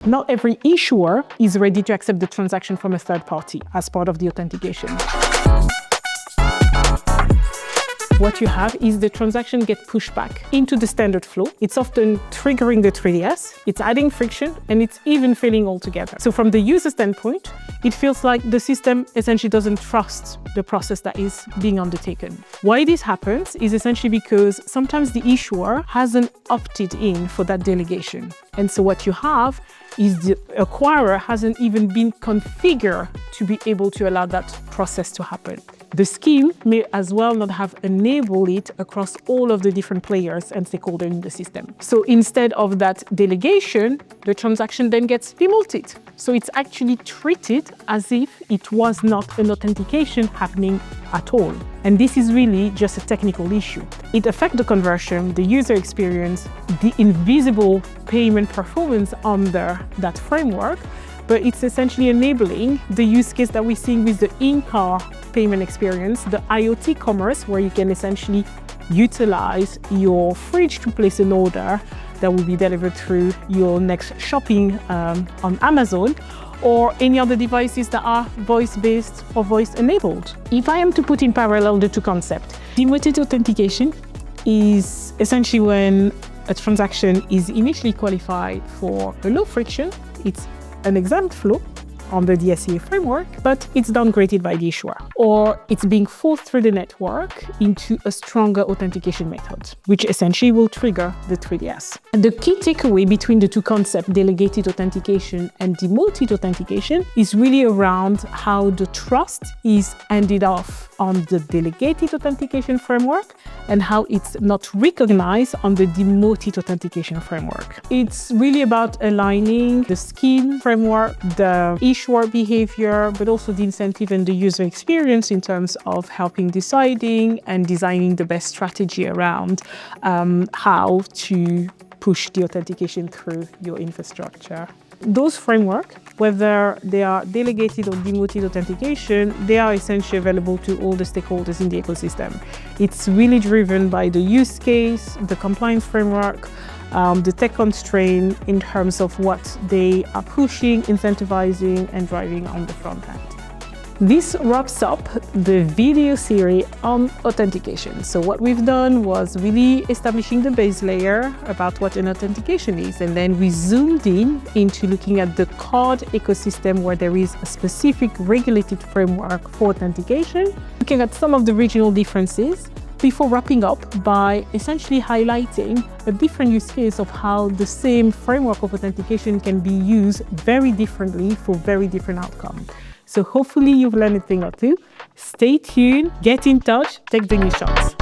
Not every issuer is ready to accept the transaction from a third party as part of the authentication. What you have is the transaction get pushed back into the standard flow. It's often triggering the 3DS, it's adding friction, and it's even failing altogether. So from the user standpoint, it feels like the system essentially doesn't trust the process that is being undertaken. Why this happens is essentially because sometimes the issuer hasn't opted in for that delegation. And so what you have is the acquirer hasn't even been configured to be able to allow that process to happen. The scheme may as well not have enabled it across all of the different players and stakeholders in the system. So instead of that delegation, the transaction then gets demoted. So it's actually treated as if it was not an authentication happening at all. And this is really just a technical issue. It affects the conversion, the user experience, the invisible payment performance under that framework, but it's essentially enabling the use case that we're seeing with the in-car payment experience, the IoT commerce, where you can essentially utilize your fridge to place an order that will be delivered through your next shopping on Amazon, or any other devices that are voice-based or voice-enabled. If I am to put in parallel the two concepts, demoted authentication is essentially when a transaction is initially qualified for a low friction. It's an exempt flow under the SEA framework, but it's downgraded by the issuer, or it's being forced through the network into a stronger authentication method, which essentially will trigger the 3DS. And the key takeaway between the two concepts, delegated authentication and demoted authentication, is really around how the trust is handed off on the delegated authentication framework and how it's not recognized on the demoted authentication framework. It's really about aligning the scheme framework, the issuer behavior, but also the incentive and the user experience in terms of helping deciding and designing the best strategy around how to push the authentication through your infrastructure. Those frameworks, whether they are delegated or demoted authentication, they are essentially available to all the stakeholders in the ecosystem. It's really driven by the use case, the compliance framework, the tech constraint in terms of what they are pushing, incentivizing, and driving on the front end. This wraps up the video series on authentication. So what we've done was really establishing the base layer about what an authentication is, and then we zoomed in into looking at the card ecosystem where there is a specific regulated framework for authentication, looking at some of the regional differences, before wrapping up by essentially highlighting a different use case of how the same framework of authentication can be used very differently for very different outcomes. So hopefully you've learned a thing or two. Stay tuned, get in touch, take the new shots.